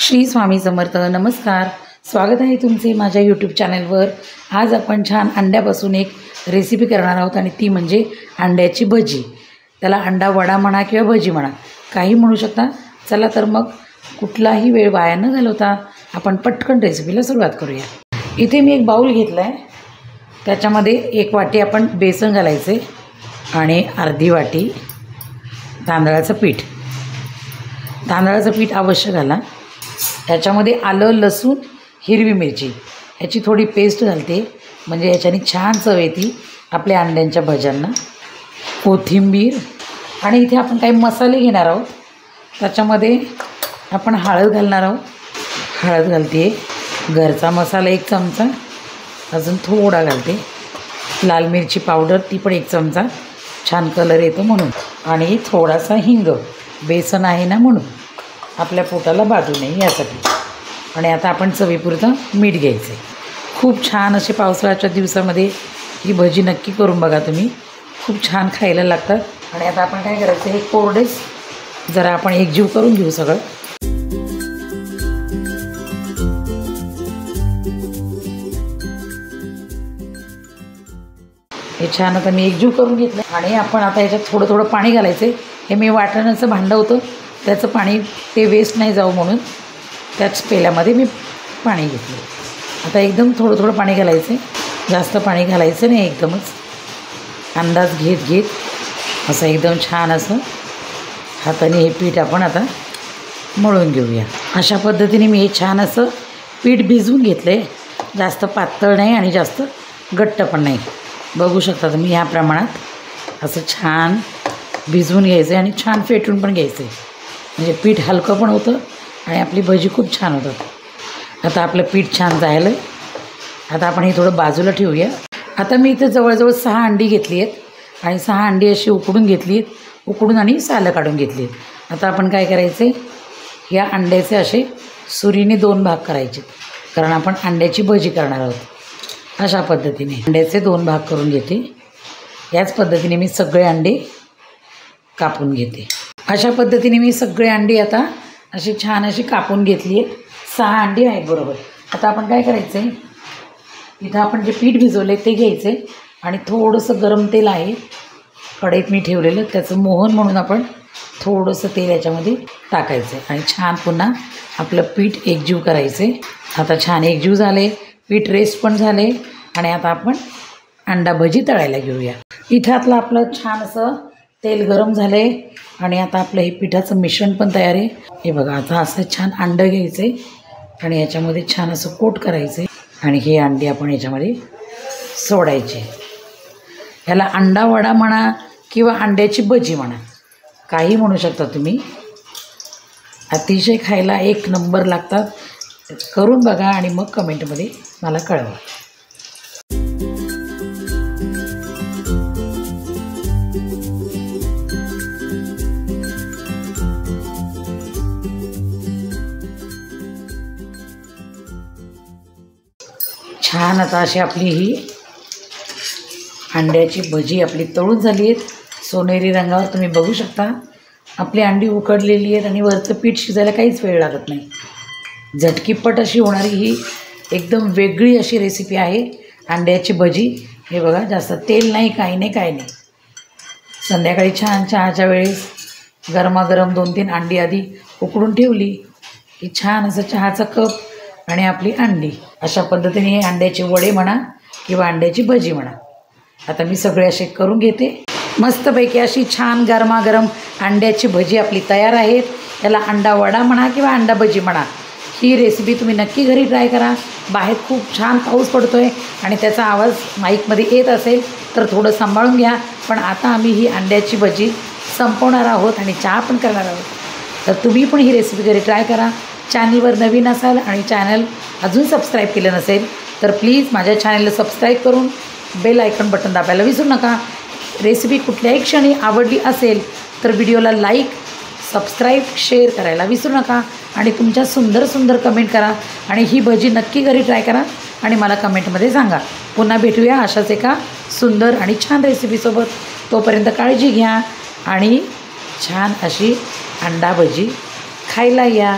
श्री स्वामी समर्थ। नमस्कार, स्वागत आहे तुमचे माझ्या यूट्यूब चॅनलवर। आज आपण छान अंड्यापासून एक रेसिपी करणार आहोत आणि ती म्हणजे अंड्याची भजी। त्याला अंडा वडा म्हणा किंवा भजी म्हणा, काही म्हणू शकता। चला तर मग कुठलाही वेळ वाया न घालवता आपण पटकन रेसिपीला सुरुवात करूया। इथे मी एक बाउल घेतला आहे, त्याच्यामध्ये 1 वाटी आपण बेसन घालायचे आणि अर्धी वाटी तांदळाचं पीठ। तांदळाचं पीठ अवश्य घाला। याच्यामध्ये आलं, लसूण, हिरवी मिरची याची थोडी पेस्ट घालते, म्हणजे याच्याने छान चव येते आपल्या अंड्यांच्या भज्यांना। कोथिंबीर आणि इथे आपण काही मसाले घेणार आहोत। त्याच्यामध्ये आपण हळद घालणार आहोत। हळद घालते, घरचा मसाला 1 चमचा, अजून थोडा घालते। लाल मिरची पावडर ती पण 1 चमचा, छान कलर येतो म्हणून। आणि थोडासा हिंग, बेसन आहे ना म्हणून आपल्या पोटाला बाधू नये यासाठी। आणि आता आपण चवीपुरतं मीठ घ्यायचं। खूप छान असे पावसाळ्याच्या दिवसामध्ये ही भजी नक्की करून बघा तुम्ही, खूप छान खायला लागतात। आणि आता आपण काय करायचं, हे कोरडेच जरा आपण एकजीव करून घेऊ सगळं। हे छान आता मी एकजीव करून घेतलं आणि आपण आता याच्यात थोडं थोडं पाणी घालायचं। हे मी वाटण्याचं भांडं होतं, त्याचं पाणी ते वेस्ट नाही जाऊ म्हणून त्याच पेल्यामध्ये मी पाणी घेतलं। आता एकदम थोडं थोडं पाणी घालायचं, जास्त पाणी घालायचं नाही, एकदमच अंदाज घेत घेत असं एकदम छान असं हाताने हे पीठ आपण आता मळून घेऊया। अशा पद्धतीने मी हे छान असं पीठ भिजवून घेतलं आहे, जास्त पातळ नाही आणि जास्त घट्ट पण नाही। बघू शकता तुम्ही ह्या प्रमाणात असं छान भिजवून घ्यायचं आणि छान फेटून पण घ्यायचं, म्हणजे पीठ हलकं पण होतं आणि आपली भजी खूप छान होतात। आता आपलं पीठ छान झालं, आता आपण हे थोडं बाजूला ठेवूया। आता मी इथं जवळजवळ 6 अंडी घेतली आहेत आणि 6 अंडी अशी उकडून घेतली आहेत, उकडून आणि सालं काढून घेतली आहेत। आता आपण काय करायचे, या अंड्याचे असे सुरीने 2 भाग करायचे, कारण आपण अंड्याची भजी करणार आहोत। अशा पद्धतीने अंड्याचे 2 भाग करून घेते। याच पद्धतीने मी सगळे अंडे कापून घेते। अशा पद्धतीने मी सगळे अंडी आता अशी छान अशी कापून घेतली आहेत। 6 अंडी आहेत बरोबर। आता आपण काय करायचं आहे, इथं आपण जे पीठ भिजवले ते घ्यायचे आणि थोडंसं गरम तेल आहे कढईत मी ठेवलेलं, त्याचं मोहन म्हणून आपण थोडंसं तेल याच्यामध्ये टाकायचं आणि छान पुन्हा आपलं पीठ एकजीव करायचे। आता छान एकजीव झाले, पीठ रेस्ट पण झाले आणि आता आपण अंडा भजी तळायला घेऊया। इथं आपलं छान असं तेल गरम झाले आणि आता आपलं हे पिठाचं मिश्रण पण तयार आहे। हे बघा, आता असं छान अंडं घ्यायचे आणि याच्यामध्ये छान असं कोट करायचे आणि हे अंडी आपण याच्यामध्ये सोडायचे। ह्याला अंडा वडा म्हणा किंवा अंड्याची भजी म्हणा, काही म्हणू शकता तुम्ही। अतिशय खायला 1 नंबर लागतात। करून बघा आणि मग कमेंटमध्ये मला कळवा। छान आता अशी आपली ही अंड्याची भजी आपली तळून झाली आहे, सोनेरी रंगावर तुम्ही बघू शकता। आपली अंडी उकडलेली आहेत आणि वरचं पीठ शिजायला काहीच वेळ लागत नाही। झटकीपट अशी होणारी ही एकदम वेगळी अशी रेसिपी आहे अंड्याची भजी। हे बघा, जास्त तेल नाही, काही नाही, काही नाही। संध्याकाळी छान चहाच्या वेळेस गरमागरम 2-3 अंडी आधी उकडून ठेवली की छान असं चहाचा कप आणि आपली अंडी। अशा पद्धतीने हे अंड्याचे वडे म्हणा किंवा अंड्याची भजी म्हणा। आता मी सगळे असे करून घेते। मस्तपैकी अशी छान गरमागरम अंड्याची भजी आपली तयार आहेत। त्याला अंडा वडा म्हणा किंवा अंडा भजी म्हणा। ही रेसिपी तुम्ही नक्की घरी ट्राय करा। बाहेर खूप छान पाऊस पडतो आहे आणि त्याचा आवाज माईकमध्ये येत असेल तर थोडं सांभाळून घ्या। पण आता आम्ही ही अंड्याची भजी संपवणार आहोत आणि चहा पण करणार आहोत, तर तुम्ही पण ही रेसिपी घरी ट्राय करा। चॅनलवर नवीन असाल आणि चॅनल अजून सबस्क्राईब केलं नसेल तर प्लीज माझ्या चॅनलला सबस्क्राईब करून बेल आयकॉन बटन दाबायला विसरू नका। रेसिपी कुठल्याही क्षणी आवडली असेल तर व्हिडिओला लाईक, सबस्क्राईब, शेअर करायला विसरू नका आणि तुमच्या सुंदर सुंदर कमेंट करा आणि ही भजी नक्की घरी ट्राय करा आणि मला कमेंटमध्ये सांगा। पुन्हा भेटूया अशाच एका सुंदर आणि छान रेसिपीसोबत। तोपर्यंत काळजी घ्या आणि छान अशी अंडा भजी खायला या।